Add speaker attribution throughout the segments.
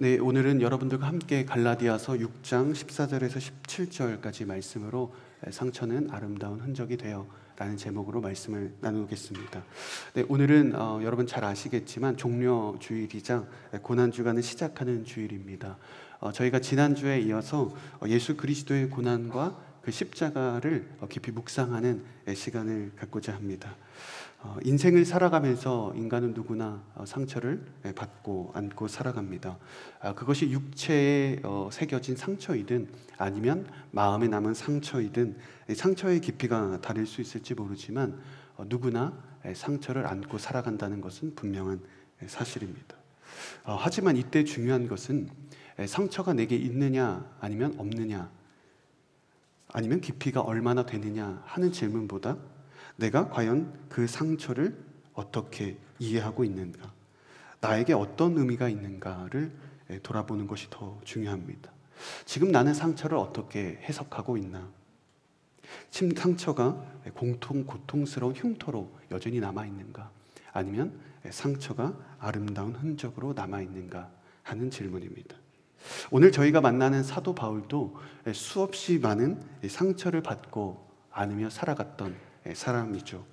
Speaker 1: 네, 오늘은 여러분들과 함께 갈라디아서 6장 14절에서 17절까지 말씀으로 상처는 아름다운 흔적이 되어 라는 제목으로 말씀을 나누겠습니다. 네, 오늘은 여러분 잘 아시겠지만 종려 주일이자 고난주간을 시작하는 주일입니다. 저희가 지난주에 이어서 예수 그리스도의 고난과 그 십자가를 깊이 묵상하는 시간을 갖고자 합니다. 인생을 살아가면서 인간은 누구나 상처를 받고 안고 살아갑니다. 그것이 육체에 새겨진 상처이든 아니면 마음에 남은 상처이든 상처의 깊이가 다를 수 있을지 모르지만 누구나 상처를 안고 살아간다는 것은 분명한 사실입니다. 하지만 이때 중요한 것은 상처가 내게 있느냐 아니면 없느냐, 아니면 깊이가 얼마나 되느냐 하는 질문보다 내가 과연 그 상처를 어떻게 이해하고 있는가, 나에게 어떤 의미가 있는가를 돌아보는 것이 더 중요합니다. 지금 나는 상처를 어떻게 해석하고 있나? 상처가 고통스러운 흉터로 여전히 남아있는가? 아니면 상처가 아름다운 흔적으로 남아있는가 하는 질문입니다. 오늘 저희가 만나는 사도 바울도 수없이 많은 상처를 받고 안으며 살아갔던 사람이죠.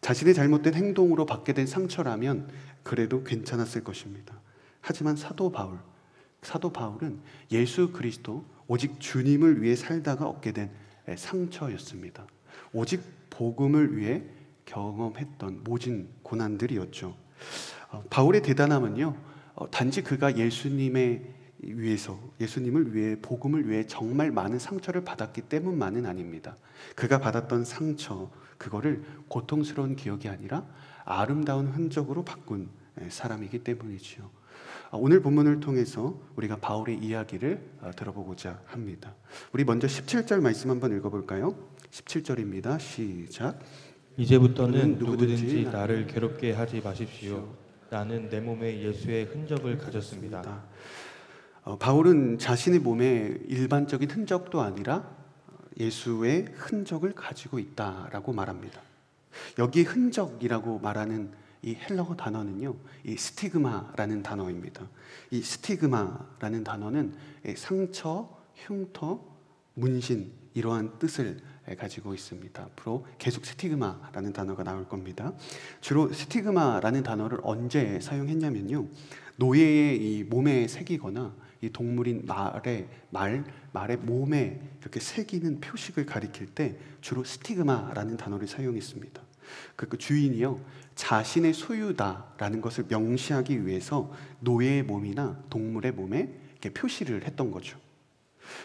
Speaker 1: 자신의 잘못된 행동으로 받게 된 상처라면 그래도 괜찮았을 것입니다. 하지만 사도 바울은 예수 그리스도 오직 주님을 위해 살다가 얻게 된 상처였습니다. 오직 복음을 위해 경험했던 모진 고난들이었죠. 바울의 대단함은요, 단지 그가 예수님을 위해, 복음을 위해 정말 많은 상처를 받았기 때문만은 아닙니다. 그가 받았던 상처, 그거를 고통스러운 기억이 아니라 아름다운 흔적으로 바꾼 사람이기 때문이지요. 오늘 본문을 통해서 우리가 바울의 이야기를 들어보고자 합니다. 우리 먼저 17절 말씀 한번 읽어볼까요? 17절입니다. 시작.
Speaker 2: 이제부터는 누구든지 나를 괴롭게 하지 마십시오. 나는 내 몸에 예수의 흔적을 가졌습니다.
Speaker 1: 바울은 자신의 몸에 일반적인 흔적도 아니라 예수의 흔적을 가지고 있다라고 말합니다. 여기 흔적이라고 말하는 이 헬라어 단어는요, 이 스티그마라는 단어입니다. 이 스티그마라는 단어는 상처, 흉터, 문신, 이러한 뜻을 가지고 있습니다. 앞으로 계속 스티그마라는 단어가 나올 겁니다. 주로 스티그마라는 단어를 언제 사용했냐면요, 노예의 이 몸에 새기거나 이 동물인 말의 몸에 이렇게 새기는 표식을 가리킬 때 주로 스티그마라는 단어를 사용했습니다. 그 주인이요, 자신의 소유다라는 것을 명시하기 위해서 노예의 몸이나 동물의 몸에 이렇게 표시를 했던 거죠.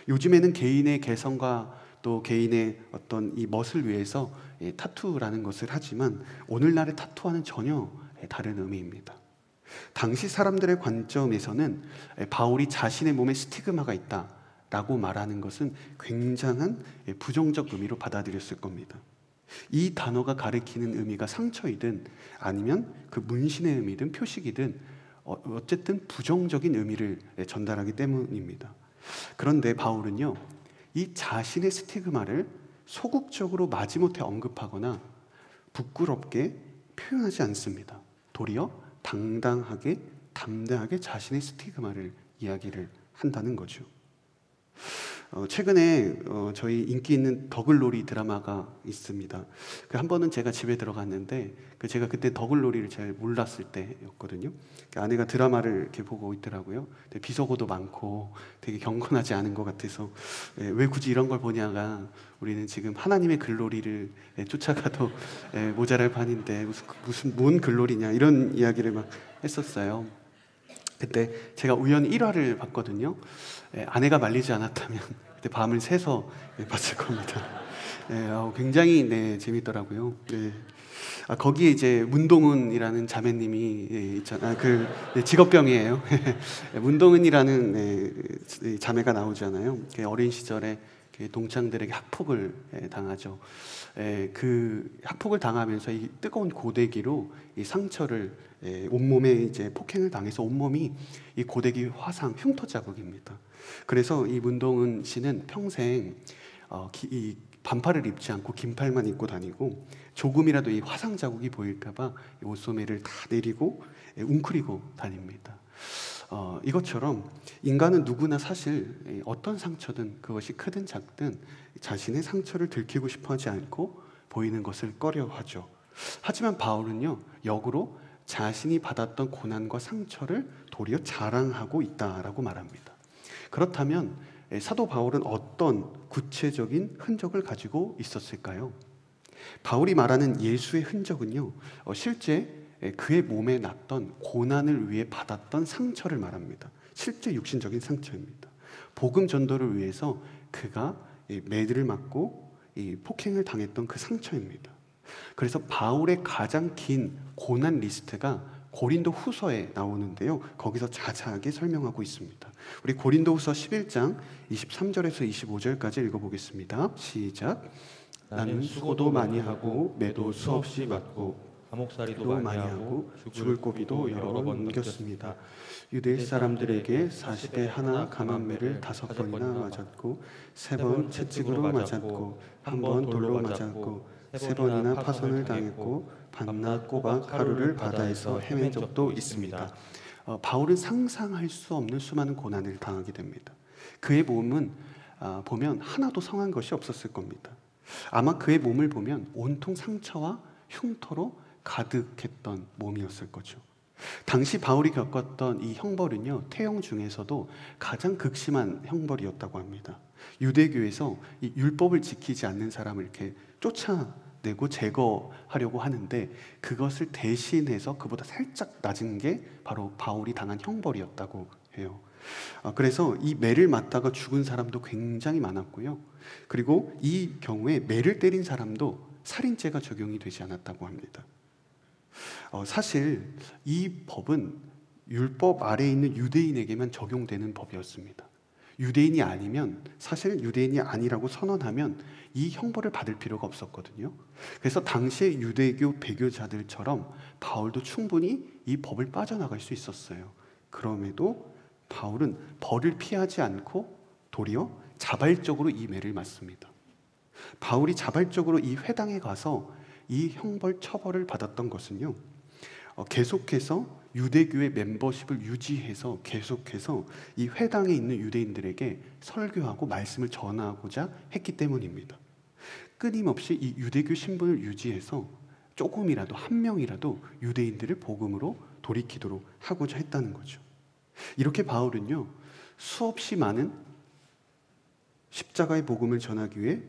Speaker 1: 요즘에는 개인의 개성과 또 개인의 어떤 이 멋을 위해서 타투라는 것을 하지만 오늘날의 타투와는 전혀 다른 의미입니다. 당시 사람들의 관점에서는 바울이 자신의 몸에 스티그마가 있다라고 말하는 것은 굉장한 부정적 의미로 받아들였을 겁니다. 이 단어가 가리키는 의미가 상처이든 아니면 그 문신의 의미든 표식이든 어쨌든 부정적인 의미를 전달하기 때문입니다. 그런데 바울은요, 이 자신의 스티그마를 소극적으로 마지못해 언급하거나 부끄럽게 표현하지 않습니다. 도리어 당당하게, 담대하게 자신의 스티그마를 이야기를 한다는 거죠. 최근에 저희 인기 있는 더글로리 드라마가 있습니다. 한 번은 제가 집에 들어갔는데 제가 그때 더글로리를 잘 몰랐을 때였거든요. 아내가 드라마를 이렇게 보고 있더라고요. 비속어도 많고 되게 경건하지 않은 것 같아서 왜 굳이 이런 걸 보냐가, 우리는 지금 하나님의 글로리를 쫓아가도 모자랄 판인데 뭔 글로리냐, 이런 이야기를 막 했었어요. 그때 제가 우연히 1화를 봤거든요. 아내가 말리지 않았다면 그때 밤을 새서 봤을 겁니다. 굉장히 재밌더라고요. 거기에 이제 문동은이라는 자매님이 있잖아요. 직업병이에요. 문동은이라는 자매가 나오잖아요. 어린 시절에 동창들에게 학폭을 당하죠. 그 학폭을 당하면서 이 뜨거운 고데기로 이 상처를, 온몸에 이제 폭행을 당해서 온몸이 이 고데기 화상, 흉터 자국입니다. 그래서 이 문동은 씨는 평생 이 반팔을 입지 않고 긴팔만 입고 다니고 조금이라도 이 화상 자국이 보일까봐 옷소매를 다 내리고 웅크리고 다닙니다. 이것처럼 인간은 누구나 사실 어떤 상처든 그것이 크든 작든 자신의 상처를 들키고 싶어하지 않고 보이는 것을 꺼려하죠. 하지만 바울은요, 역으로 자신이 받았던 고난과 상처를 도리어 자랑하고 있다라고 말합니다. 그렇다면 사도 바울은 어떤 구체적인 흔적을 가지고 있었을까요? 바울이 말하는 예수의 흔적은요, 실제 그의 몸에 났던 고난을 위해 받았던 상처를 말합니다. 실제 육신적인 상처입니다. 복음 전도를 위해서 그가 매를 맞고 폭행을 당했던 그 상처입니다. 그래서 바울의 가장 긴 고난 리스트가 고린도 후서에 나오는데요, 거기서 자세하게 설명하고 있습니다. 우리 고린도 후서 11장 23절에서 25절까지 읽어보겠습니다. 시작. 나는 수고도 많이 하고 매도 수없이 받고
Speaker 2: 감옥살이도 많이 하고
Speaker 1: 죽을 고비도 여러 번 넘겼습니다. 유대 사람들에게 40에 하나 감한매를 5번이나 맞았고 3번 채찍으로 맞았고 1번 돌로 맞았고 3번이나 파손을 당했고 밤낮 꼬박 하루를 바다에서 헤맨 적도 있습니다. 바울은 상상할 수 없는 수많은 고난을 당하게 됩니다. 그의 몸은 보면 하나도 성한 것이 없었을 겁니다. 아마 그의 몸을 보면 온통 상처와 흉터로 가득했던 몸이었을 거죠. 당시 바울이 겪었던 이 형벌은요, 태형 중에서도 가장 극심한 형벌이었다고 합니다. 유대교에서 이 율법을 지키지 않는 사람을 이렇게 쫓아내고 제거하려고 하는데 그것을 대신해서 그보다 살짝 낮은 게 바로 바울이 당한 형벌이었다고 해요. 그래서 이 매를 맞다가 죽은 사람도 굉장히 많았고요. 그리고 이 경우에 매를 때린 사람도 살인죄가 적용이 되지 않았다고 합니다. 사실 이 법은 율법 아래에 있는 유대인에게만 적용되는 법이었습니다. 유대인이 아니면, 사실 유대인이 아니라고 선언하면 이 형벌을 받을 필요가 없었거든요. 그래서 당시의 유대교 배교자들처럼 바울도 충분히 이 법을 빠져나갈 수 있었어요. 그럼에도 바울은 벌을 피하지 않고 도리어 자발적으로 이 매를 맞습니다. 바울이 자발적으로 이 회당에 가서 이 형벌 처벌을 받았던 것은요, 계속해서 유대교의 멤버십을 유지해서 계속해서 이 회당에 있는 유대인들에게 설교하고 말씀을 전하고자 했기 때문입니다. 끊임없이 이 유대교 신분을 유지해서 조금이라도, 한 명이라도 유대인들을 복음으로 돌이키도록 하고자 했다는 거죠. 이렇게 바울은요, 수없이 많은 십자가의 복음을 전하기 위해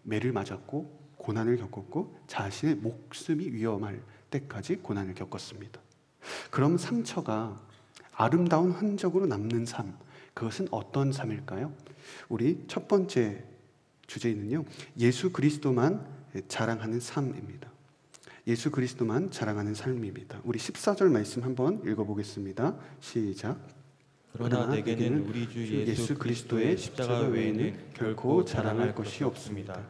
Speaker 1: 매를 맞았고 고난을 겪었고 자신의 목숨이 위험할 때까지 고난을 겪었습니다. 그럼 상처가 아름다운 흔적으로 남는 삶, 그것은 어떤 삶일까요? 우리 첫 번째 주제는요, 예수 그리스도만 자랑하는 삶입니다. 예수 그리스도만 자랑하는 삶입니다. 우리 14절 말씀 한번 읽어보겠습니다. 시작.
Speaker 2: 그러나 내게는 우리 주 예수 그리스도의 십자가 외에는 결코 자랑할 것이 없습니다.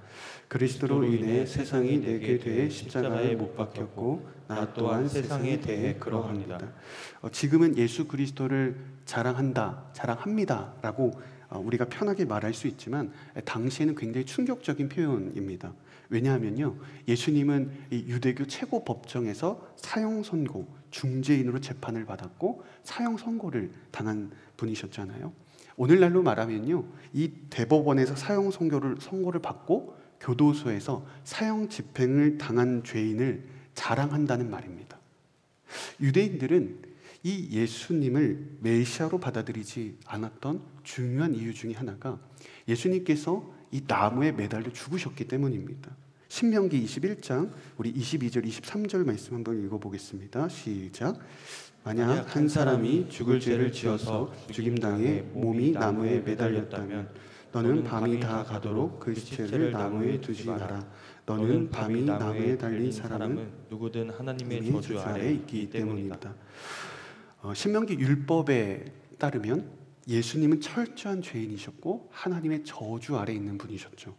Speaker 1: 그리스도로 인해 세상이 내게 대해 십자가에 못 박혔고 나 또한 세상에 대해 그러합니다. 지금은 예수 그리스도를 자랑합니다 라고 우리가 편하게 말할 수 있지만 당시에는 굉장히 충격적인 표현입니다. 왜냐하면요, 예수님은 이 유대교 최고 법정에서 사형 선고, 중죄인으로 재판을 받았고 사형 선고를 당한 분이셨잖아요. 오늘날로 말하면요, 이 대법원에서 사형 선고를 받고 교도소에서 사형 집행을 당한 죄인을 자랑한다는 말입니다. 유대인들은 이 예수님을 메시아로 받아들이지 않았던 중요한 이유 중에 하나가 예수님께서 이 나무에 매달려 죽으셨기 때문입니다. 신명기 21장 우리 22절 23절 말씀 한번 읽어보겠습니다. 시작. 만약 한 사람이 죽을 죄를 지어서 죽임당해 몸이 나무에 매달렸다면 너는 밤이 다 가도록 그 시체를 나무에 두지 마라. 너는 밤이 나무에 달린 사람은
Speaker 2: 누구든 하나님의 저주 아래 있기 때문이다.
Speaker 1: 신명기 율법에 따르면 예수님은 철저한 죄인이셨고 하나님의 저주 아래 있는 분이셨죠.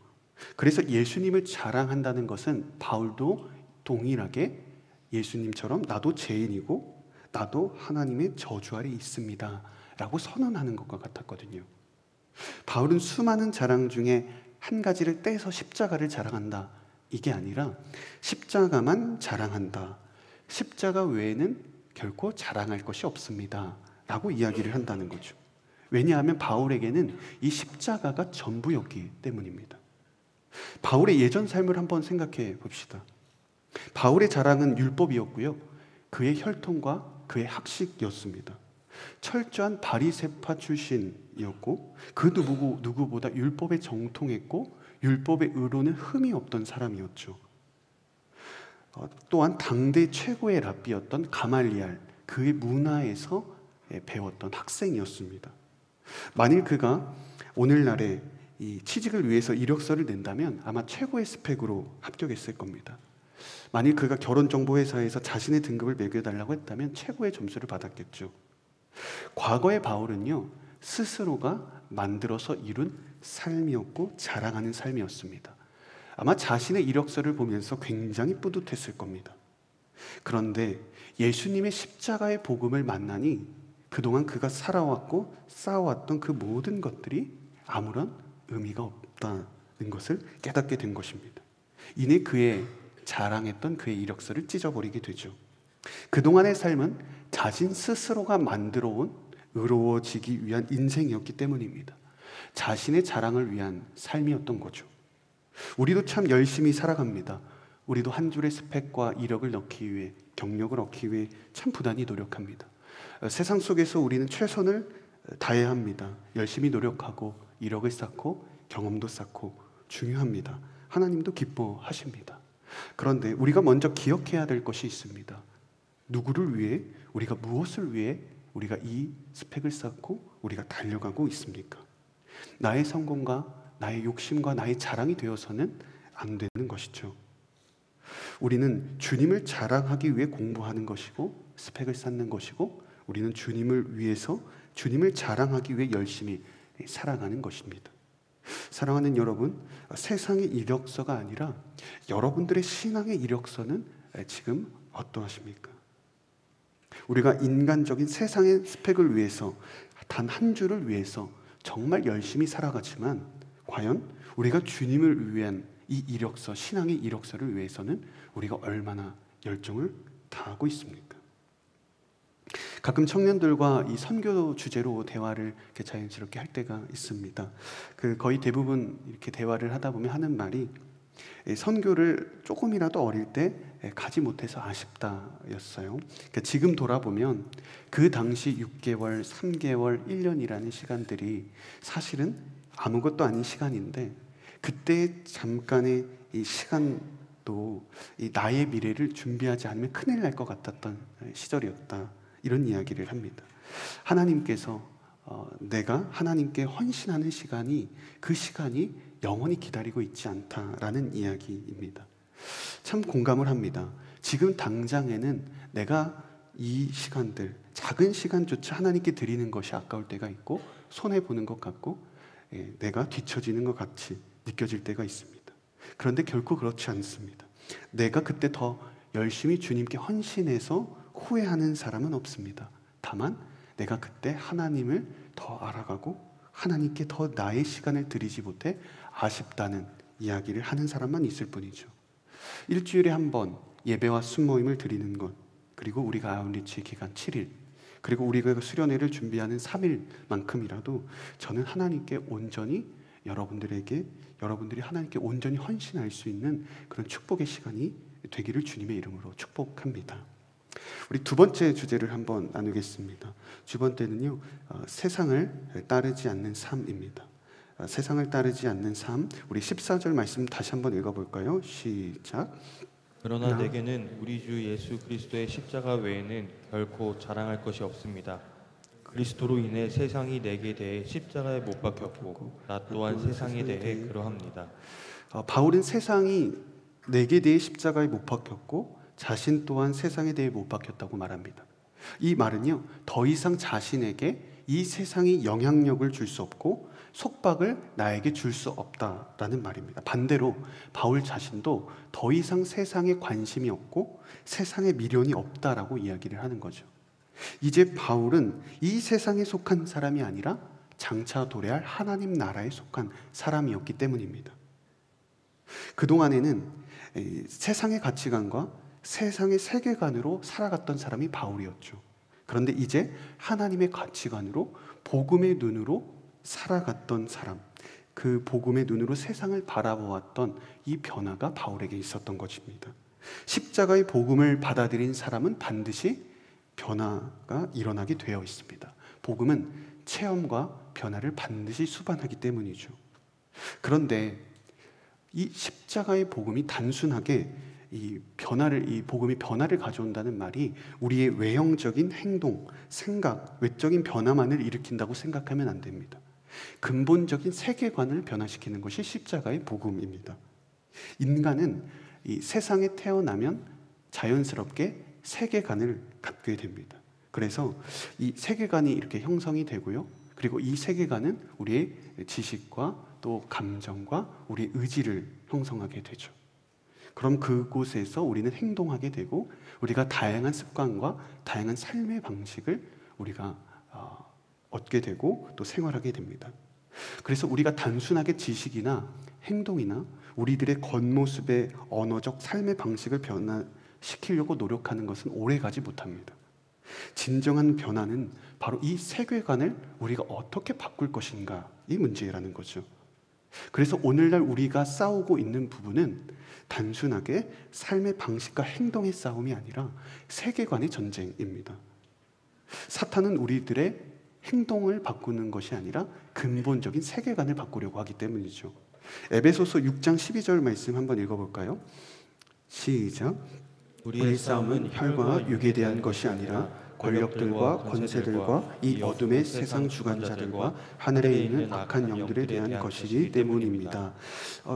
Speaker 1: 그래서 예수님을 자랑한다는 것은 바울도 동일하게 예수님처럼 나도 죄인이고 나도 하나님의 저주 아래 있습니다 라고 선언하는 것과 같았거든요. 바울은 수많은 자랑 중에 한 가지를 떼서 십자가를 자랑한다, 이게 아니라 십자가만 자랑한다, 십자가 외에는 결코 자랑할 것이 없습니다 라고 이야기를 한다는 거죠. 왜냐하면 바울에게는 이 십자가가 전부였기 때문입니다. 바울의 예전 삶을 한번 생각해 봅시다. 바울의 자랑은 율법이었고요, 그의 혈통과 그의 학식이었습니다. 철저한 바리새파 출신이었고 그 누구보다 율법에 정통했고 율법의 의로는 흠이 없던 사람이었죠. 또한 당대 최고의 랍비였던 가말리알, 그의 문화에서 배웠던 학생이었습니다. 만일 그가 오늘날에 이 취직을 위해서 이력서를 낸다면 아마 최고의 스펙으로 합격했을 겁니다. 만일 그가 결혼정보회사에서 자신의 등급을 매겨달라고 했다면 최고의 점수를 받았겠죠. 과거의 바울은요, 스스로가 만들어서 이룬 삶이었고 자랑하는 삶이었습니다. 아마 자신의 이력서를 보면서 굉장히 뿌듯했을 겁니다. 그런데 예수님의 십자가의 복음을 만나니 그동안 그가 살아왔고 쌓아왔던 그 모든 것들이 아무런 의미가 없다는 것을 깨닫게 된 것입니다. 이내 그의 자랑했던 그의 이력서를 찢어버리게 되죠. 그동안의 삶은 자신 스스로가 만들어온 의로워지기 위한 인생이었기 때문입니다. 자신의 자랑을 위한 삶이었던 거죠. 우리도 참 열심히 살아갑니다. 우리도 한 줄의 스펙과 이력을 넣기 위해, 경력을 얻기 위해 참 부단히 노력합니다. 세상 속에서 우리는 최선을 다해야 합니다. 열심히 노력하고 이력을 쌓고 경험도 쌓고 중요합니다. 하나님도 기뻐하십니다. 그런데 우리가 먼저 기억해야 될 것이 있습니다. 누구를 위해, 우리가 무엇을 위해 우리가 이 스펙을 쌓고 우리가 달려가고 있습니까? 나의 성공과 나의 욕심과 나의 자랑이 되어서는 안 되는 것이죠. 우리는 주님을 자랑하기 위해 공부하는 것이고 스펙을 쌓는 것이고, 우리는 주님을 위해서, 주님을 자랑하기 위해 열심히 살아가는 것입니다. 사랑하는 여러분, 세상의 이력서가 아니라 여러분들의 신앙의 이력서는 지금 어떠하십니까? 우리가 인간적인 세상의 스펙을 위해서, 단 한 줄을 위해서 정말 열심히 살아가지만 과연 우리가 주님을 위한 이 이력서, 신앙의 이력서를 위해서는 우리가 얼마나 열정을 다하고 있습니까? 가끔 청년들과 이 선교 주제로 대화를 이렇게 자연스럽게 할 때가 있습니다. 거의 대부분 이렇게 대화를 하다 보면 하는 말이, 선교를 조금이라도 어릴 때 가지 못해서 아쉽다였어요. 그러니까 지금 돌아보면 그 당시 6개월, 3개월, 1년이라는 시간들이 사실은 아무것도 아닌 시간인데, 그때 잠깐의 이 시간도 이 나의 미래를 준비하지 않으면 큰일 날 것 같았던 시절이었다, 이런 이야기를 합니다. 하나님께서 내가 하나님께 헌신하는 시간이, 그 시간이 영원히 기다리고 있지 않다라는 이야기입니다. 참 공감을 합니다. 지금 당장에는 내가 이 시간들, 작은 시간조차 하나님께 드리는 것이 아까울 때가 있고 손해보는 것 같고 내가 뒤처지는 것 같이 느껴질 때가 있습니다. 그런데 결코 그렇지 않습니다. 내가 그때 더 열심히 주님께 헌신해서 후회하는 사람은 없습니다. 다만 내가 그때 하나님을 더 알아가고 하나님께 더 나의 시간을 드리지 못해 아쉽다는 이야기를 하는 사람만 있을 뿐이죠. 일주일에 한 번 예배와 순모임을 드리는 것, 그리고 우리가 아웃리치 기간 7일, 그리고 우리가 수련회를 준비하는 3일만큼이라도 저는 하나님께 온전히, 여러분들이 하나님께 온전히 헌신할 수 있는 그런 축복의 시간이 되기를 주님의 이름으로 축복합니다. 우리 두 번째 주제를 한번 나누겠습니다. 두 번째는요, 세상을 따르지 않는 삶입니다. 세상을 따르지 않는 삶, 우리 14절 말씀 다시 한번 읽어볼까요? 시작.
Speaker 2: 그러나 내게는 우리 주 예수 그리스도의 십자가 외에는 결코 자랑할 것이 없습니다. 그리스도로 인해 세상이 내게 대해 십자가에 못 박혔고 나 또한 세상에 대해 그러합니다.
Speaker 1: 바울은 세상이 내게 대해 십자가에 못 박혔고 자신 또한 세상에 대해 못 박혔다고 말합니다. 이 말은요, 더 이상 자신에게 이 세상이 영향력을 줄 수 없고 속박을 나에게 줄 수 없다라는 말입니다. 반대로 바울 자신도 더 이상 세상에 관심이 없고 세상에 미련이 없다라고 이야기를 하는 거죠. 이제 바울은 이 세상에 속한 사람이 아니라 장차 도래할 하나님 나라에 속한 사람이었기 때문입니다. 그동안에는 세상의 가치관과 세상의 세계관으로 살아갔던 사람이 바울이었죠. 그런데 이제 하나님의 가치관으로 복음의 눈으로 살아갔던 사람, 그 복음의 눈으로 세상을 바라보았던 이 변화가 바울에게 있었던 것입니다. 십자가의 복음을 받아들인 사람은 반드시 변화가 일어나게 되어 있습니다. 복음은 체험과 변화를 반드시 수반하기 때문이죠. 그런데 이 십자가의 복음이 단순하게 이 복음이 변화를 가져온다는 말이 우리의 외형적인 행동, 생각, 외적인 변화만을 일으킨다고 생각하면 안 됩니다. 근본적인 세계관을 변화시키는 것이 십자가의 복음입니다. 인간은 이 세상에 태어나면 자연스럽게 세계관을 갖게 됩니다. 그래서 이 세계관이 이렇게 형성이 되고요. 그리고 이 세계관은 우리의 지식과 또 감정과 우리의 의지를 형성하게 되죠. 그럼 그곳에서 우리는 행동하게 되고 우리가 다양한 습관과 다양한 삶의 방식을 우리가 얻게 되고 또 생활하게 됩니다. 그래서 우리가 단순하게 지식이나 행동이나 우리들의 겉모습의 언어적 삶의 방식을 변화시키려고 노력하는 것은 오래가지 못합니다. 진정한 변화는 바로 이 세계관을 우리가 어떻게 바꿀 것인가 이 문제라는 거죠. 그래서 오늘날 우리가 싸우고 있는 부분은 단순하게 삶의 방식과 행동의 싸움이 아니라 세계관의 전쟁입니다. 사탄은 우리들의 행동을 바꾸는 것이 아니라 근본적인 세계관을 바꾸려고 하기 때문이죠. 에베소서 6장 12절 말씀 한번 읽어볼까요? 시작. 우리의 싸움은 혈과 육에 대한 것이 아니라 권력들과 권세들과 이 어둠의 세상 주관자들과 하늘에 있는 악한 영들에 대한 것이기 때문입니다.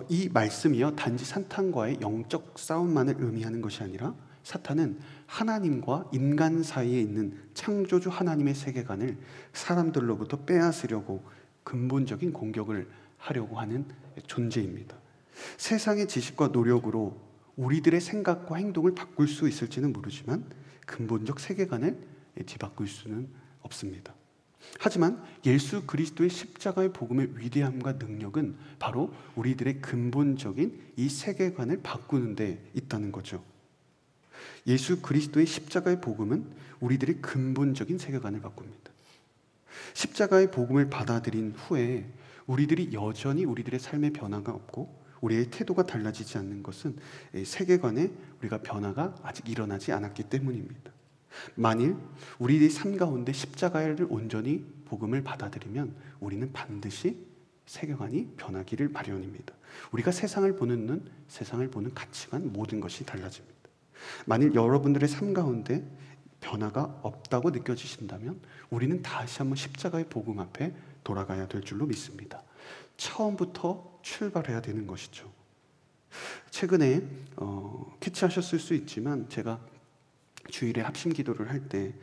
Speaker 1: 이 말씀이요 단지 사탄과의 영적 싸움만을 의미하는 것이 아니라 사탄은 하나님과 인간 사이에 있는 창조주 하나님의 세계관을 사람들로부터 빼앗으려고 근본적인 공격을 하려고 하는 존재입니다. 세상의 지식과 노력으로 우리들의 생각과 행동을 바꿀 수 있을지는 모르지만 근본적 세계관을 뒤바꿀 수는 없습니다. 하지만 예수 그리스도의 십자가의 복음의 위대함과 능력은 바로 우리들의 근본적인 이 세계관을 바꾸는 데 있다는 거죠. 예수 그리스도의 십자가의 복음은 우리들의 근본적인 세계관을 바꿉니다. 십자가의 복음을 받아들인 후에 우리들이 여전히 우리들의 삶의 변화가 없고 우리의 태도가 달라지지 않는 것은 세계관에 우리가 변화가 아직 일어나지 않았기 때문입니다. 만일 우리의 삶 가운데 십자가를 온전히 복음을 받아들이면 우리는 반드시 세계관이 변하기를 마련입니다. 우리가 세상을 보는 눈, 세상을 보는 가치관, 모든 것이 달라집니다. 만일 여러분들의 삶 가운데 변화가 없다고 느껴지신다면 우리는 다시 한번 십자가의 복음 앞에 돌아가야 될 줄로 믿습니다. 처음부터 출발해야 되는 것이죠. 최근에 캐치하셨을 수 있지만 제가 주일에 합심 기도를 할 때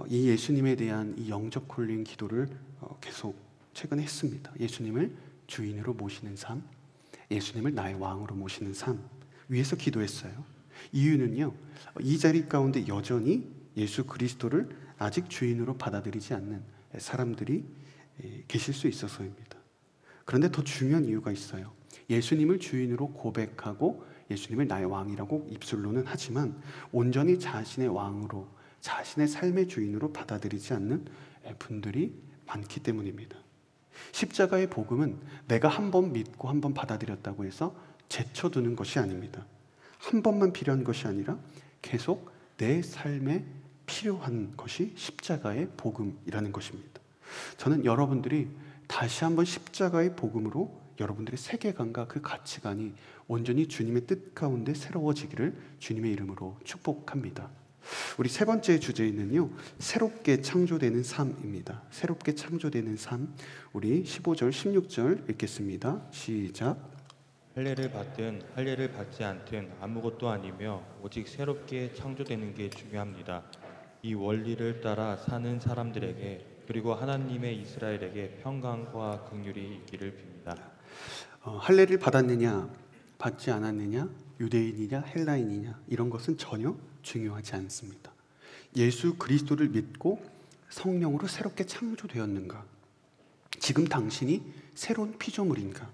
Speaker 1: 이 예수님에 대한 이 영적 콜링 기도를 계속 최근에 했습니다. 예수님을 주인으로 모시는 삶, 예수님을 나의 왕으로 모시는 삶 위해서 기도했어요. 이유는요, 이 자리 가운데 여전히 예수 그리스도를 아직 주인으로 받아들이지 않는 사람들이 계실 수 있어서입니다. 그런데 더 중요한 이유가 있어요. 예수님을 주인으로 고백하고 예수님을 나의 왕이라고 입술로는 하지만 온전히 자신의 왕으로, 자신의 삶의 주인으로 받아들이지 않는 분들이 많기 때문입니다. 십자가의 복음은 내가 한 번 믿고 한 번 받아들였다고 해서 제쳐두는 것이 아닙니다. 한 번만 필요한 것이 아니라 계속 내 삶에 필요한 것이 십자가의 복음이라는 것입니다. 저는 여러분들이 다시 한번 십자가의 복음으로 여러분들의 세계관과 그 가치관이 온전히 주님의 뜻 가운데 새로워지기를 주님의 이름으로 축복합니다. 우리 세 번째 주제는요, 새롭게 창조되는 삶입니다. 새롭게 창조되는 삶, 우리 15절, 16절 읽겠습니다. 시작.
Speaker 2: 할례를 받든 할례를 받지 않든 아무것도 아니며 오직 새롭게 창조되는 게 중요합니다. 이 원리를 따라 사는 사람들에게 그리고 하나님의 이스라엘에게 평강과 긍휼이 있기를 빕니다.
Speaker 1: 할례를 받았느냐 받지 않았느냐, 유대인이냐 헬라인이냐, 이런 것은 전혀 중요하지 않습니다. 예수 그리스도를 믿고 성령으로 새롭게 창조되었는가, 지금 당신이 새로운 피조물인가?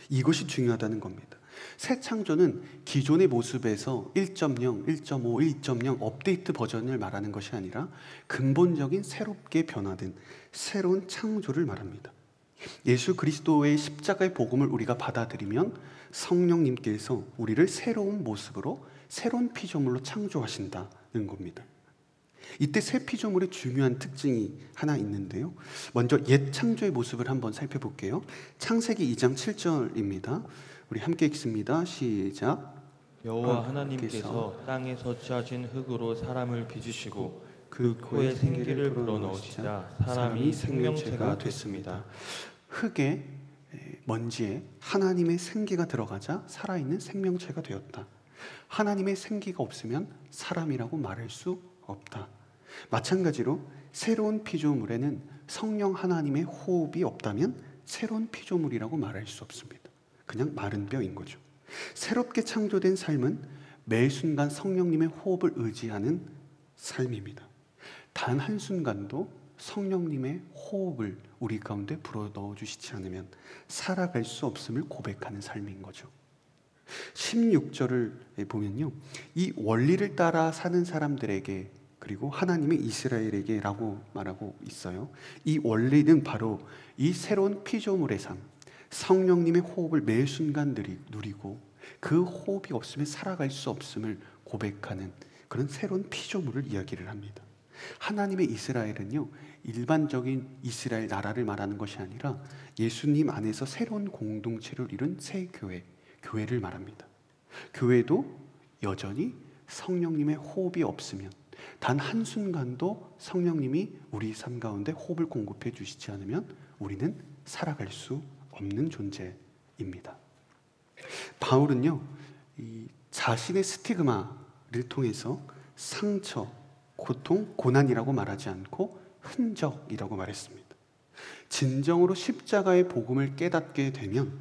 Speaker 1: 이것이 중요하다는 겁니다. 새 창조는 기존의 모습에서 1.0, 1.5, 1.0 업데이트 버전을 말하는 것이 아니라 근본적인 새롭게 변화된 새로운 창조를 말합니다. 예수 그리스도의 십자가의 복음을 우리가 받아들이면 성령님께서 우리를 새로운 모습으로 새로운 피조물로 창조하신다는 겁니다. 이때 새 피조물의 중요한 특징이 하나 있는데요. 먼저 옛 창조의 모습을 한번 살펴볼게요. 창세기 2장 7절입니다. 우리 함께 읽습니다. 시작.
Speaker 2: 여호와 하나님께서 땅에서 취하신 흙으로 사람을 빚으시고 그 코에 생기를 불어넣으시자 사람이 생명체가 됐습니다.
Speaker 1: 흙에 먼지에 하나님의 생기가 들어가자 살아있는 생명체가 되었다. 하나님의 생기가 없으면 사람이라고 말할 수 없다. 마찬가지로 새로운 피조물에는 성령 하나님의 호흡이 없다면 새로운 피조물이라고 말할 수 없습니다. 그냥 마른 뼈인 거죠. 새롭게 창조된 삶은 매 순간 성령님의 호흡을 의지하는 삶입니다. 단 한순간도 성령님의 호흡을 우리 가운데 불어넣어 주시지 않으면 살아갈 수 없음을 고백하는 삶인 거죠. 16절을 보면요, 이 원리를 따라 사는 사람들에게 그리고 하나님의 이스라엘에게 라고 말하고 있어요. 이 원리는 바로 이 새로운 피조물의 삶, 성령님의 호흡을 매 순간 누리고 그 호흡이 없으면 살아갈 수 없음을 고백하는 그런 새로운 피조물을 이야기를 합니다. 하나님의 이스라엘은요, 일반적인 이스라엘 나라를 말하는 것이 아니라 예수님 안에서 새로운 공동체를 이룬 새 교회를 말합니다. 교회도 여전히 성령님의 호흡이 없으면 단 한순간도 성령님이 우리 삶 가운데 호흡을 공급해 주시지 않으면 우리는 살아갈 수 없는 존재입니다. 바울은요, 이 자신의 스티그마를 통해서 상처, 고통, 고난이라고 말하지 않고 흔적이라고 말했습니다. 진정으로 십자가의 복음을 깨닫게 되면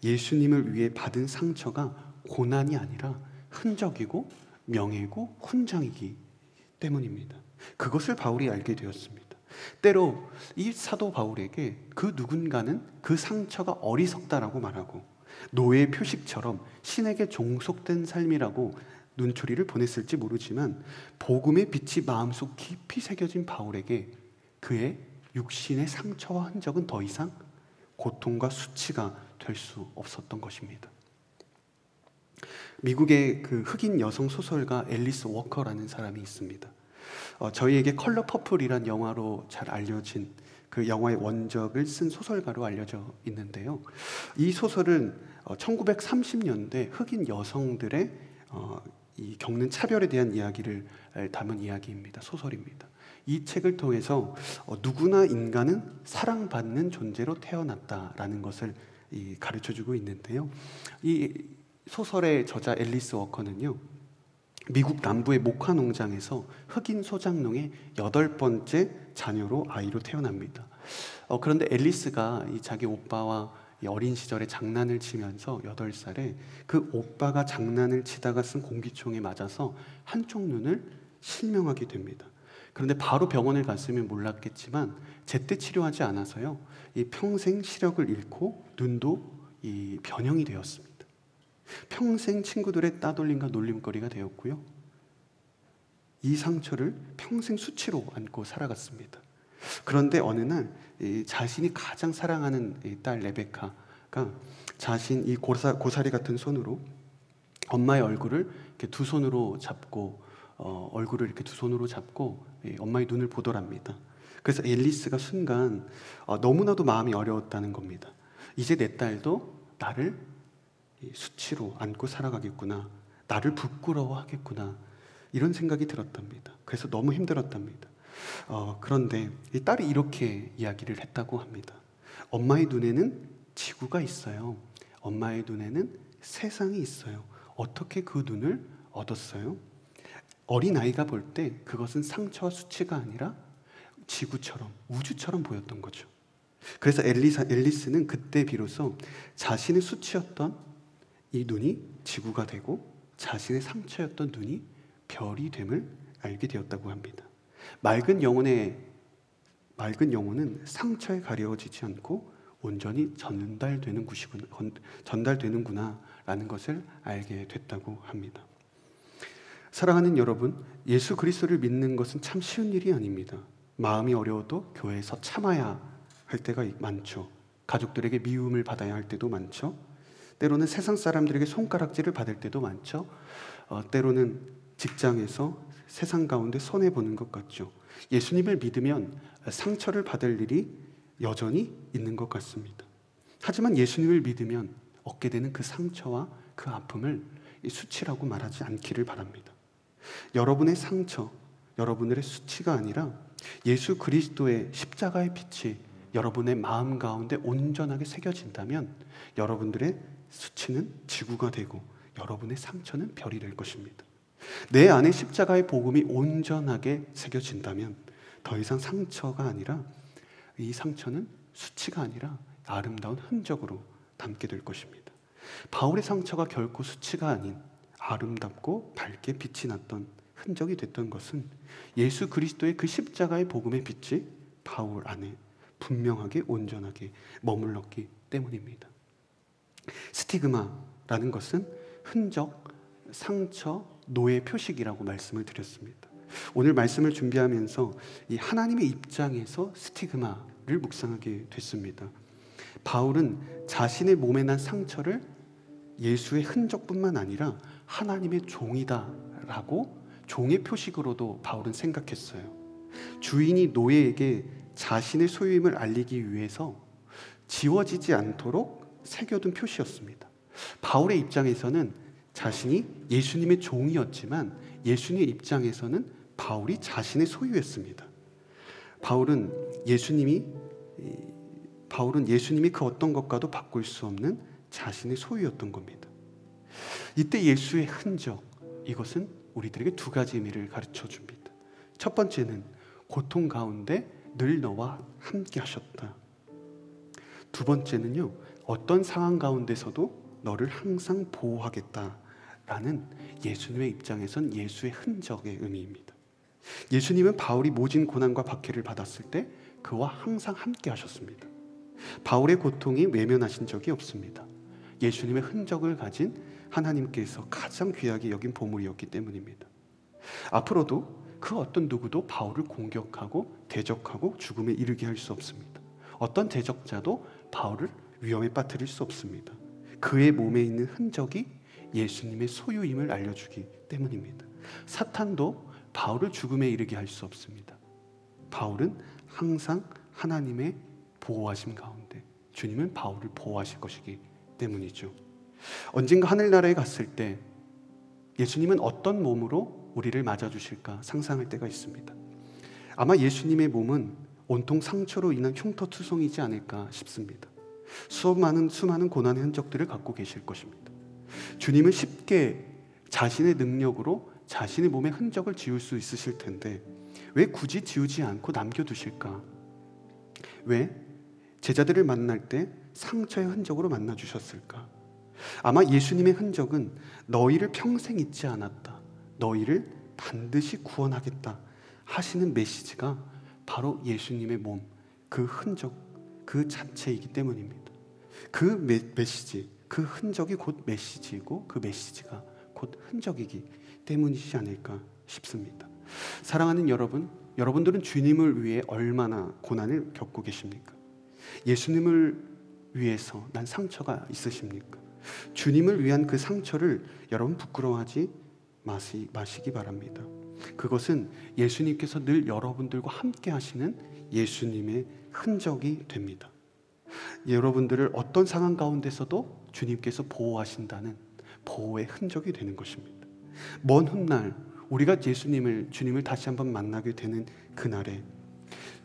Speaker 1: 예수님을 위해 받은 상처가 고난이 아니라 흔적이고 명예고 훈장이기 때문입니다. 그것을 바울이 알게 되었습니다. 때로 이 사도 바울에게 그 누군가는 그 상처가 어리석다라고 말하고 노예의 표식처럼 신에게 종속된 삶이라고 눈초리를 보냈을지 모르지만 복음의 빛이 마음속 깊이 새겨진 바울에게 그의 육신의 상처와 흔적은 더 이상 고통과 수치가 될 수 없었던 것입니다. 미국의 그 흑인 여성 소설가 앨리스 워커라는 사람이 있습니다. 저희에게 컬러 퍼플이란 영화로 잘 알려진 그 영화의 원작을 쓴 소설가로 알려져 있는데요. 이 소설은 1930년대 흑인 여성들의 이 겪는 차별에 대한 이야기를 담은 이야기입니다. 소설입니다. 이 책을 통해서 누구나 인간은 사랑받는 존재로 태어났다라는 것을 가르쳐주고 있는데요. 이 소설의 저자 앨리스 워커는요, 미국 남부의 목화 농장에서 흑인 소장농의 8번째 자녀로 아이로 태어납니다. 그런데 앨리스가 자기 오빠와 어린 시절에 장난을 치면서 8살에 그 오빠가 장난을 치다가 쓴 공기총에 맞아서 한쪽 눈을 실명하게 됩니다. 그런데 바로 병원을 갔으면 몰랐겠지만 제때 치료하지 않아서요, 이 평생 시력을 잃고 눈도 이 변형이 되었습니다. 평생 친구들의 따돌림과 놀림거리가 되었고요, 이 상처를 평생 수치로 안고 살아갔습니다. 그런데 어느 날 자신이 가장 사랑하는 딸 레베카가 자신 이 고사리 같은 손으로 엄마의 얼굴을 이렇게 두 손으로 잡고 얼굴을 이렇게 두 손으로 잡고 엄마의 눈을 보더랍니다. 그래서 앨리스가 순간 너무나도 마음이 어려웠다는 겁니다. 이제 내 딸도 나를 수치로 안고 살아가겠구나, 나를 부끄러워하겠구나, 이런 생각이 들었답니다. 그래서 너무 힘들었답니다. 그런데 이 딸이 이렇게 이야기를 했다고 합니다. 엄마의 눈에는 지구가 있어요. 엄마의 눈에는 세상이 있어요. 어떻게 그 눈을 얻었어요? 어린아이가 볼 때 그것은 상처와 수치가 아니라 지구처럼, 우주처럼 보였던 거죠. 그래서 앨리스는 그때 비로소 자신의 수치였던 이 눈이 지구가 되고 자신의 상처였던 눈이 별이 됨을 알게 되었다고 합니다. 맑은 영혼의 맑은 영혼은 상처에 가려지지 않고 온전히 전달되는구나 라는 것을 알게 됐다고 합니다. 사랑하는 여러분, 예수 그리스도를 믿는 것은 참 쉬운 일이 아닙니다. 마음이 어려워도 교회에서 참아야 할 때가 많죠. 가족들에게 미움을 받아야 할 때도 많죠. 때로는 세상 사람들에게 손가락질을 받을 때도 많죠. 때로는 직장에서 세상 가운데 손해보는 것 같죠. 예수님을 믿으면 상처를 받을 일이 여전히 있는 것 같습니다. 하지만 예수님을 믿으면 얻게 되는 그 상처와 그 아픔을 수치라고 말하지 않기를 바랍니다. 여러분의 상처, 여러분들의 수치가 아니라 예수 그리스도의 십자가의 빛이 여러분의 마음 가운데 온전하게 새겨진다면 여러분들의 수치는 지구가 되고 여러분의 상처는 별이 될 것입니다. 내 안에 십자가의 복음이 온전하게 새겨진다면 더 이상 상처가 아니라 이 상처는 수치가 아니라 아름다운 흔적으로 담게 될 것입니다. 바울의 상처가 결코 수치가 아닌 아름답고 밝게 빛이 났던 흔적이 됐던 것은 예수 그리스도의 그 십자가의 복음의 빛이 바울 안에 분명하게 온전하게 머물렀기 때문입니다. 스티그마라는 것은 흔적, 상처, 노예 표식이라고 말씀을 드렸습니다. 오늘 말씀을 준비하면서 이 하나님의 입장에서 스티그마를 묵상하게 됐습니다. 바울은 자신의 몸에 난 상처를 예수의 흔적뿐만 아니라 하나님의 종이다라고 종의 표식으로도 바울은 생각했어요. 주인이 노예에게 자신의 소유임을 알리기 위해서 지워지지 않도록 새겨둔 표시였습니다. 바울의 입장에서는 자신이 예수님의 종이었지만 예수님의 입장에서는 바울이 자신의 소유였습니다. 바울은 예수님이 그 어떤 것과도 바꿀 수 없는 자신의 소유였던 겁니다. 이때 예수의 흔적, 이것은 우리들에게 두 가지 의미를 가르쳐 줍니다. 첫 번째는 고통 가운데 늘 너와 함께 하셨다. 두 번째는요, 어떤 상황 가운데서도 너를 항상 보호하겠다라는 예수님의 입장에선 예수의 흔적의 의미입니다. 예수님은 바울이 모진 고난과 박해를 받았을 때 그와 항상 함께 하셨습니다. 바울의 고통이 외면하신 적이 없습니다. 예수님의 흔적을 가진 하나님께서 가장 귀하게 여긴 보물이었기 때문입니다. 앞으로도 그 어떤 누구도 바울을 공격하고 대적하고 죽음에 이르게 할 수 없습니다. 어떤 대적자도 바울을 위험에 빠뜨릴 수 없습니다. 그의 몸에 있는 흔적이 예수님의 소유임을 알려주기 때문입니다. 사탄도 바울을 죽음에 이르게 할 수 없습니다. 바울은 항상 하나님의 보호하심 가운데 주님은 바울을 보호하실 것이기 때문이죠. 언젠가 하늘나라에 갔을 때 예수님은 어떤 몸으로 우리를 맞아주실까 상상할 때가 있습니다. 아마 예수님의 몸은 온통 상처로 인한 흉터투성이지 않을까 싶습니다. 수많은 고난의 흔적들을 갖고 계실 것입니다. 주님은 쉽게 자신의 능력으로 자신의 몸의 흔적을 지울 수 있으실 텐데 왜 굳이 지우지 않고 남겨두실까? 왜 제자들을 만날 때 상처의 흔적으로 만나주셨을까? 아마 예수님의 흔적은 너희를 평생 잊지 않았다, 너희를 반드시 구원하겠다 하시는 메시지가 바로 예수님의 몸, 그 흔적, 그 자체이기 때문입니다. 그 메시지, 그 흔적이 곧 메시지이고 그 메시지가 곧 흔적이기 때문이지 않을까 싶습니다. 사랑하는 여러분, 여러분들은 주님을 위해 얼마나 고난을 겪고 계십니까? 예수님을 위해서 난 상처가 있으십니까? 주님을 위한 그 상처를 여러분 부끄러워하지 마시기 바랍니다. 그것은 예수님께서 늘 여러분들과 함께 하시는 예수님의 흔적이 됩니다. 여러분들을 어떤 상황 가운데서도 주님께서 보호하신다는 보호의 흔적이 되는 것입니다. 먼 훗날 우리가 주님을 다시 한번 만나게 되는 그날에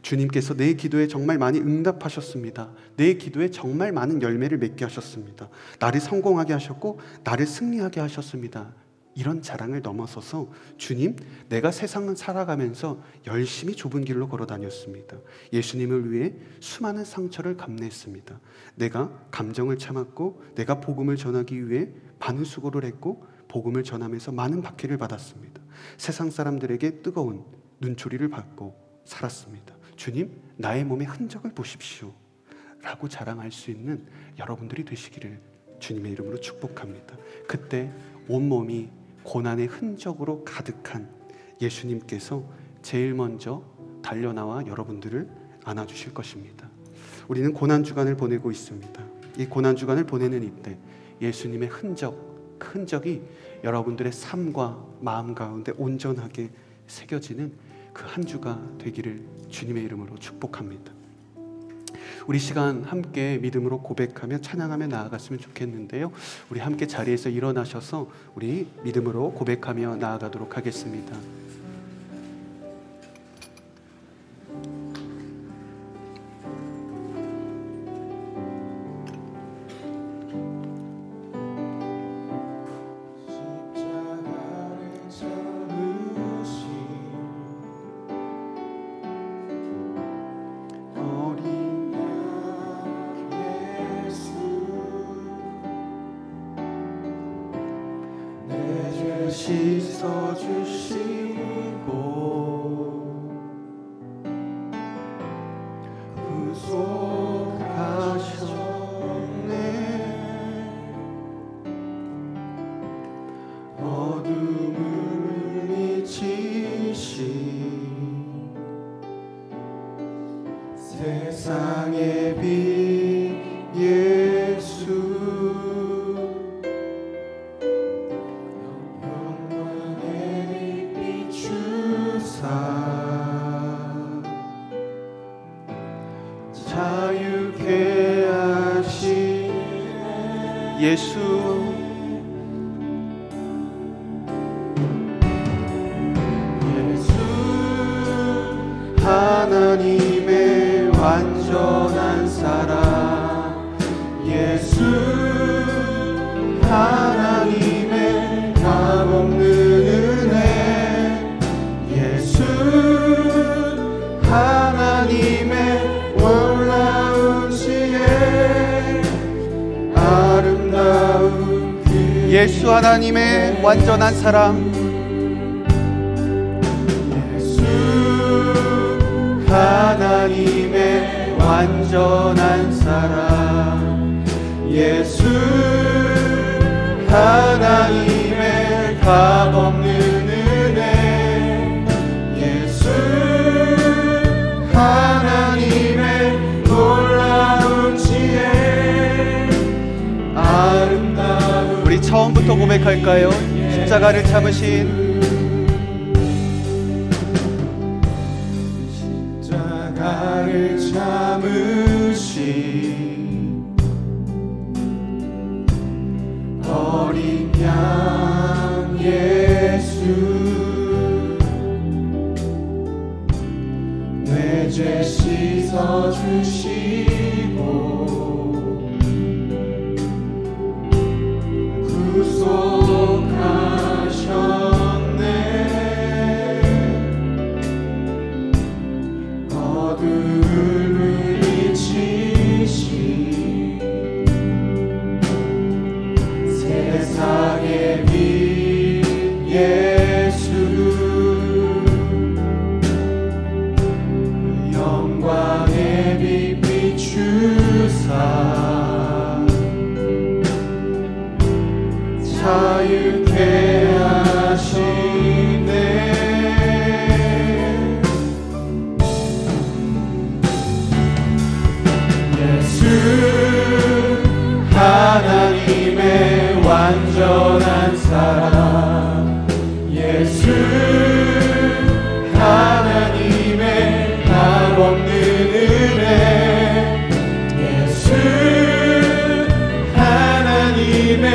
Speaker 1: 주님께서 내 기도에 정말 많이 응답하셨습니다. 내 기도에 정말 많은 열매를 맺게 하셨습니다. 나를 성공하게 하셨고 나를 승리하게 하셨습니다. 이런 자랑을 넘어서서 주님, 내가 세상을 살아가면서 열심히 좁은 길로 걸어 다녔습니다. 예수님을 위해 수많은 상처를 감내했습니다. 내가 감정을 참았고 내가 복음을 전하기 위해 많은 수고를 했고 복음을 전하면서 많은 박해를 받았습니다. 세상 사람들에게 뜨거운 눈초리를 받고 살았습니다. 주님, 나의 몸의 흔적을 보십시오 라고 자랑할 수 있는 여러분들이 되시기를 주님의 이름으로 축복합니다. 그때 온몸이 고난의 흔적으로 가득한 예수님께서 제일 먼저 달려나와 여러분들을 안아주실 것입니다. 우리는 고난주간을 보내고 있습니다. 이 고난주간을 보내는 이때 예수님의 흔적이 여러분들의 삶과 마음 가운데 온전하게 새겨지는 그 한 주가 되기를 주님의 이름으로 축복합니다. 우리 시간 함께 믿음으로 고백하며 찬양하며 나아갔으면 좋겠는데요. 우리 함께 자리에서 일어나셔서 우리 믿음으로 고백하며 나아가도록 하겠습니다.
Speaker 3: 씻어주시고 구속하셨네. 어둠을 미치신 세상의 빛 예수, 자유케 하신
Speaker 1: 예수,
Speaker 3: 하나님의 완전한 사랑, 예수 하나님의 값없는 은혜, 예수 하나님의 놀라운 지혜, 아름다운 그
Speaker 1: 예수 하나님의 완전한 사랑,
Speaker 3: 하나님의 완전한 사랑, 예수 하나님의 값없는 은혜, 예수 하나님의 놀라운 지혜, 아름다운.
Speaker 1: 우리 처음부터 고백할까요? 십자가를 참으신
Speaker 3: 십자가를 참으신 어린 양 예수, 내 죄 씻어주시고 구속하셨네. 어둠을 물리치신 세상의 빛 예수, 영광의 빛 비추사 자유케 하시네. 예수 하나님의 완전한 사랑, 예수 하나님의 값없는 은혜, 예수 하나님의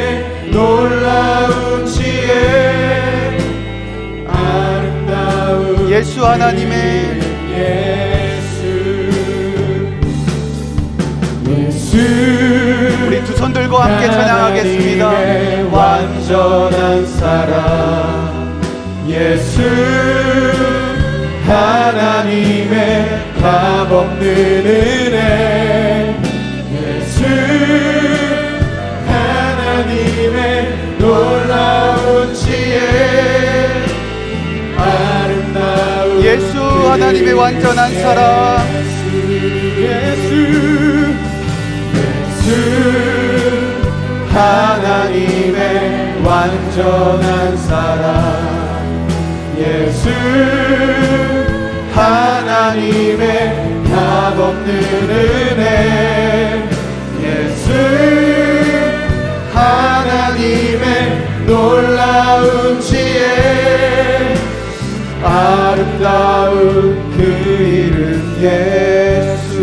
Speaker 3: 놀라운 지혜, 아름다운
Speaker 1: 예수 하나님의 우리 두 손 들고 함께 찬양하겠습니다.
Speaker 3: 완전한 사랑, 예수 하나님의 값없는 은혜, 예수 하나님의 놀라운 지혜, 아름다운
Speaker 1: 예수 하나님의 완전한 사랑.
Speaker 3: 예수 하나님의 완전한 사랑. 예수 하나님의 값없는 은혜. 예수 하나님의 놀라운 지혜. 아름다운 그 이름 예수.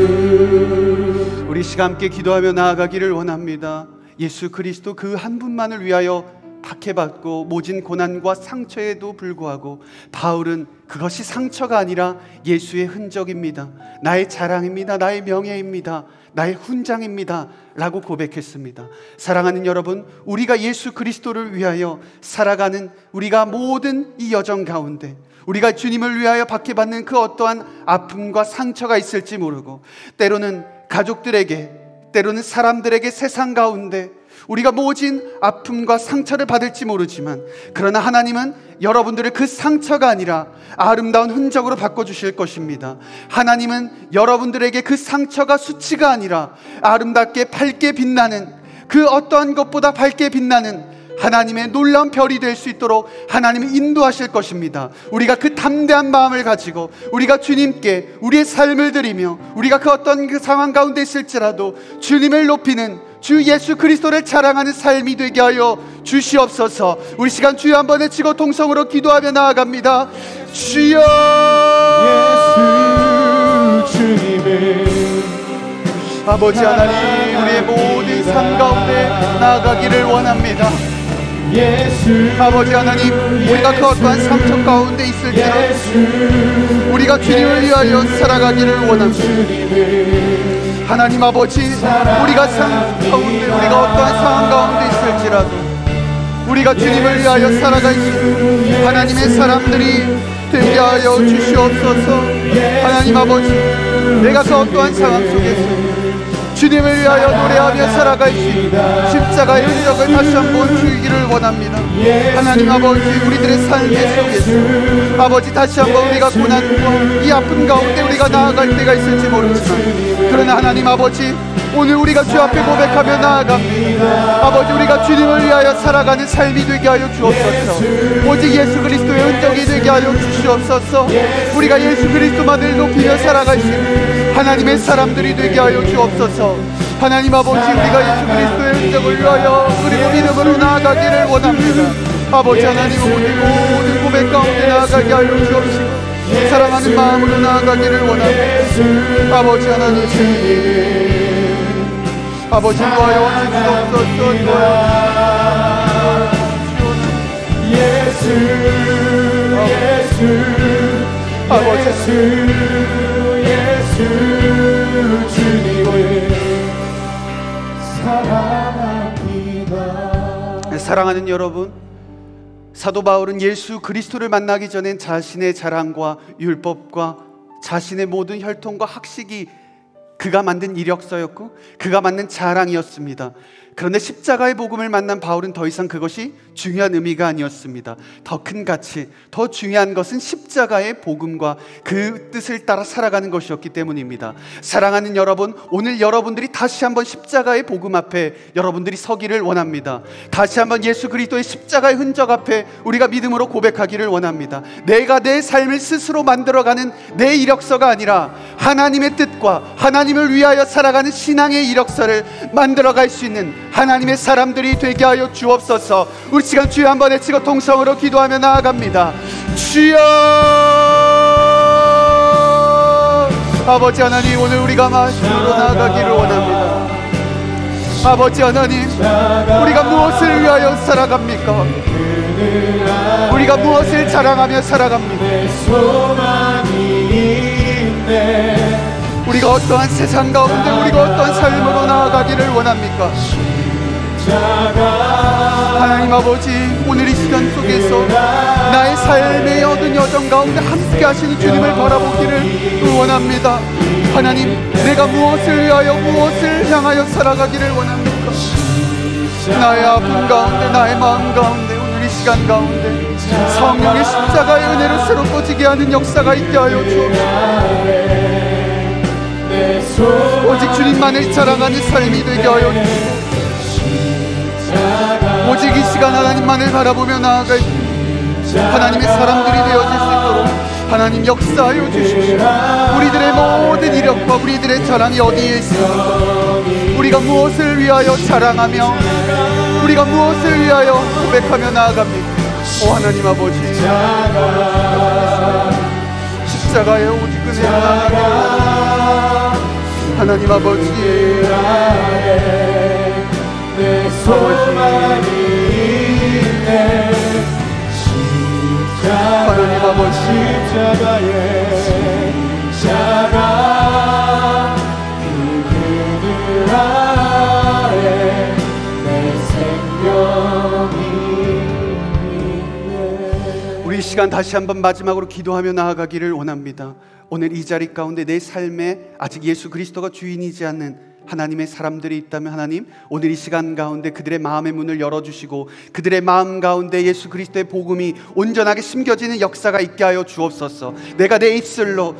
Speaker 1: 우리 시간 함께 기도하며 나아가기를 원합니다. 예수 그리스도 그 한 분만을 위하여 박해받고 모진 고난과 상처에도 불구하고 바울은 그것이 상처가 아니라 예수의 흔적입니다. 나의 자랑입니다. 나의 명예입니다. 나의 훈장입니다 라고 고백했습니다. 사랑하는 여러분, 우리가 예수 그리스도를 위하여 살아가는 우리가 모든 이 여정 가운데 우리가 주님을 위하여 박해받는 그 어떠한 아픔과 상처가 있을지 모르고, 때로는 가족들에게, 때로는 사람들에게, 세상 가운데 우리가 모진 아픔과 상처를 받을지 모르지만, 그러나 하나님은 여러분들의 그 상처가 아니라 아름다운 흔적으로 바꿔주실 것입니다. 하나님은 여러분들에게 그 상처가 수치가 아니라 아름답게 밝게 빛나는, 그 어떠한 것보다 밝게 빛나는 하나님의 놀라운 별이 될 수 있도록 하나님이 인도하실 것입니다. 우리가 그 담대한 마음을 가지고 우리가 주님께 우리의 삶을 드리며, 우리가 그 어떤 그 상황 가운데 있을지라도 주님을 높이는, 주 예수 그리스도를 자랑하는 삶이 되게 하여 주시옵소서. 우리 시간 주여 한번 외치고 동성으로 기도하며 나아갑니다. 주여,
Speaker 3: 예수 주님을
Speaker 1: 아버지 하나님, 우리의 모든 삶 가운데 나아가기를 원합니다.
Speaker 3: 예수
Speaker 1: 아버지 하나님, 우리가 그 어떠한 상처 가운데 있을지라도 우리가 주님을 위하여 살아가기를 원합니다. 하나님 아버지, 우리가 삶 가운데, 우리가 어떠한 상황 가운데 있을지라도 우리가 주님을 위하여 살아갈 수 있는 하나님의 사람들이 되게 하여 주시옵소서. 하나님 아버지, 내가 그 어떠한 상황 속에서 주님을 위하여 노래하며 살아갈 수 있는 십자가의 흔적을 다시 한번 주기를 원합니다. 하나님 아버지, 우리들의 삶의 속에서 아버지 다시 한번 우리가 고난과 이 아픈 가운데 우리가 나아갈 때가 있을지 모르지만, 그러나 하나님 아버지, 오늘 우리가 주 앞에 고백하며 나아갑니다. 아버지, 우리가 주님을 위하여 살아가는 삶이 되게 하여 주옵소서. 오직 예수 그리스도의 흔적이 되게 하여 주시옵소서. 우리가 예수 그리스도만을 높이며 살아갈 수 있는 하나님의 사람들이 되게 하여 주옵소서. 하나님 아버지, 우리가 예수 그리스도의 흔적을 위하여 그리고 믿음으로 나아가기를 원합니다. 아버지 하나님, 오늘 모든 고백 가운데 나아가게 하여 주옵시고 사랑하는 마음으로 나아가기를 원합니다. 아버지 하나님, 아버지 도와여 주옵소서.
Speaker 3: 예수 아버지, 예수 주님을 사랑합니다.
Speaker 1: 사랑하는 여러분, 사도 바울은 예수 그리스도를 만나기 전엔 자신의 자랑과 율법과 자신의 모든 혈통과 학식이 그가 만든 이력서였고 그가 만든 자랑이었습니다. 그런데 십자가의 복음을 만난 바울은 더 이상 그것이 중요한 의미가 아니었습니다. 더 큰 가치, 더 중요한 것은 십자가의 복음과 그 뜻을 따라 살아가는 것이었기 때문입니다. 사랑하는 여러분, 오늘 여러분들이 다시 한번 십자가의 복음 앞에 여러분들이 서기를 원합니다. 다시 한번 예수 그리스도의 십자가의 흔적 앞에 우리가 믿음으로 고백하기를 원합니다. 내가 내 삶을 스스로 만들어가는 내 이력서가 아니라 하나님의 뜻과 하나님을 위하여 살아가는 신앙의 이력서를 만들어갈 수 있는 하나님의 사람들이 되게 하여 주옵소서. 우리 시간 주여 한번 외치고 동성으로 기도하며 나아갑니다. 주여, 아버지 하나님, 오늘 우리가 말씀으로 나아가기를 원합니다. 아버지 하나님, 우리가 무엇을 위하여 살아갑니까? 우리가 무엇을 자랑하며 살아갑니까? 우리가 어떠한 세상 가운데 우리가 어떠한 삶으로 나아가기를 원합니까? 하나님 아버지, 오늘 이 시간 속에서 나의 삶의 얻은 여정 가운데 함께 하시는 주님을 바라보기를 원합니다. 하나님, 내가 무엇을 위하여 무엇을 향하여 살아가기를 원합니까? 나의 아픔 가운데, 나의 마음 가운데, 오늘 이 시간 가운데 성령의 십자가의 은혜로 새롭고 지게 하는 역사가 있게 하여 주옵소서. 오직 주님만을 자랑하는 삶이 되게 하여 주옵소서. 오직 이 시간 하나님만을 바라보며 나아갈 하나님의 사람들이 되어질 수 있도록 하나님 역사하여 주십시오. 우리들의 모든 이력과 우리들의 자랑이 어디에 있습니까? 우리가 무엇을 위하여 자랑하며 우리가 무엇을 위하여 고백하며 나아갑니까? 오 하나님 아버지, 십자가에 오직 은혜를 나아가게 하나님 아버지, 하나님 아버지,
Speaker 3: 십자가에 십자가 그 그늘 아래 내 생명이
Speaker 1: 우리 이 시간 다시 한번 마지막으로 기도하며 나아가기를 원합니다. 오늘 이 자리 가운데 내 삶에 아직 예수 그리스도가 주인이지 않는 하나님의 사람들이 있다면 하나님, 오늘 이 시간 가운데 그들의 마음의 문을 열어주시고 그들의 마음 가운데 예수 그리스도의 복음이 온전하게 심겨지는 역사가 있게 하여 주옵소서. 내가 내 입술로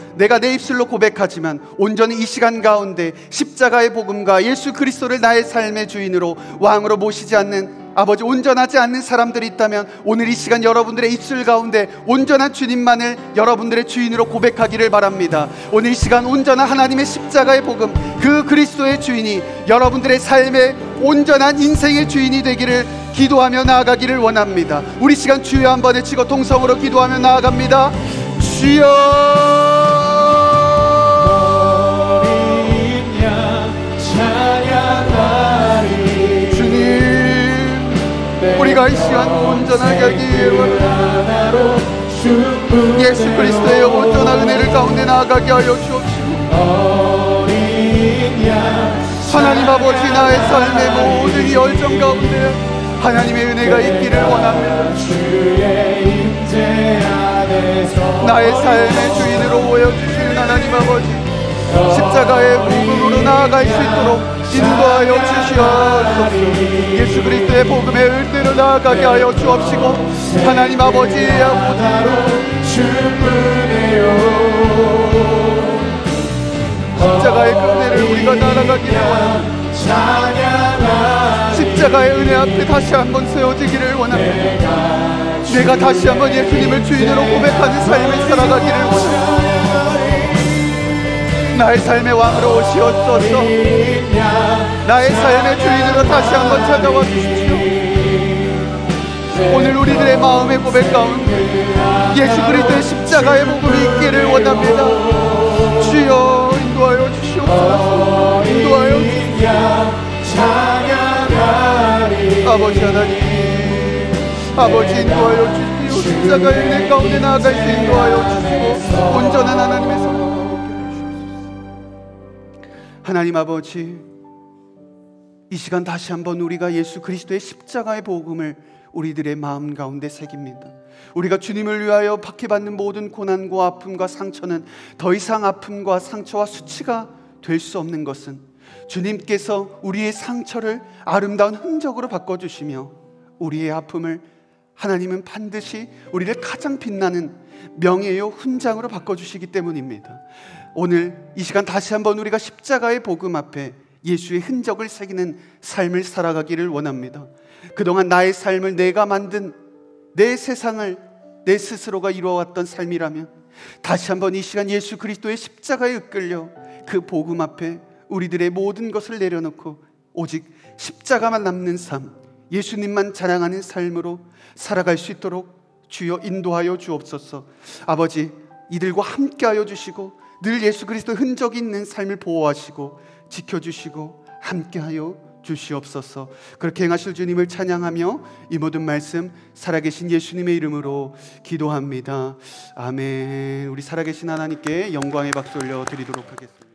Speaker 1: 고백하지만 온전히 이 시간 가운데 십자가의 복음과 예수 그리스도를 나의 삶의 주인으로 왕으로 모시지 않는 아버지, 온전하지 않는 사람들이 있다면 오늘 이 시간 여러분들의 입술 가운데 온전한 주님만을 여러분들의 주인으로 고백하기를 바랍니다. 오늘 이 시간 온전한 하나님의 십자가의 복음, 그 그리스도의 주인이 여러분들의 삶의 온전한 인생의 주인이 되기를 기도하며 나아가기를 원합니다. 우리 시간 주여 한번 외치고 동성으로 기도하며 나아갑니다. 주여, 우리가 이 시간 온전하게 하기 위해 예수 그리스도의 온전한 은혜를 가운데 나아가게 하여 주옵시고, 하나님 아버지, 나의 삶의 모든 이 열정 가운데 하나님의 은혜가 있기를 원합니다. 나의 삶의 주인으로 모여주시는 하나님 아버지, 십자가의 복음으로 나아갈 수 있도록 인도하여 주시옵소서. 예수 그리스도의 복음의 은혜로 나아가게 하여 주옵시고, 하나님 아버지의 아버지로 십자가의 그 은혜를 우리가 나아가기를 원합니다. 십자가의 은혜 앞에 다시 한번 세워지기를 원합니다. 내가 다시 한번 예수님을 주인으로 고백하는 삶을 살아가기를 원합니다. 나의 삶의 왕으로 오시옵소서. 나의 삶의 주인으로 다시 한번 찾아와 주십시오. 오늘 우리들의 마음의 고백 가운데 예수 그리스도의 십자가의 복음이 있기를 원합니다. 주여, 인도하여 주시옵소서. 인도하여 주시옵소서. 아버지 하나님, 아버지 인도하여 주시오. 십자가의 은혜 가운데 나아갈 수 인도하여 주시고 온전한 하나님의 성령 하나님 아버지, 이 시간 다시 한번 우리가 예수 그리스도의 십자가의 복음을 우리들의 마음 가운데 새깁니다. 우리가 주님을 위하여 박해받는 모든 고난과 아픔과 상처는 더 이상 아픔과 상처와 수치가 될 수 없는 것은 주님께서 우리의 상처를 아름다운 흔적으로 바꿔주시며 우리의 아픔을 하나님은 반드시 우리를 가장 빛나는 명예요 훈장으로 바꿔주시기 때문입니다. 오늘 이 시간 다시 한번 우리가 십자가의 복음 앞에 예수의 흔적을 새기는 삶을 살아가기를 원합니다. 그동안 나의 삶을 내가 만든 내 세상을 내 스스로가 이루어왔던 삶이라면 다시 한번 이 시간 예수 그리스도의 십자가에 이끌려 그 복음 앞에 우리들의 모든 것을 내려놓고 오직 십자가만 남는 삶, 예수님만 자랑하는 삶으로 살아갈 수 있도록 주여 인도하여 주옵소서. 아버지, 이들과 함께하여 주시고 늘 예수 그리스도 흔적이 있는 삶을 보호하시고 지켜주시고 함께하여 주시옵소서. 그렇게 행하실 주님을 찬양하며 이 모든 말씀 살아계신 예수님의 이름으로 기도합니다. 아멘. 우리 살아계신 하나님께 영광의 박수 올려드리도록 하겠습니다.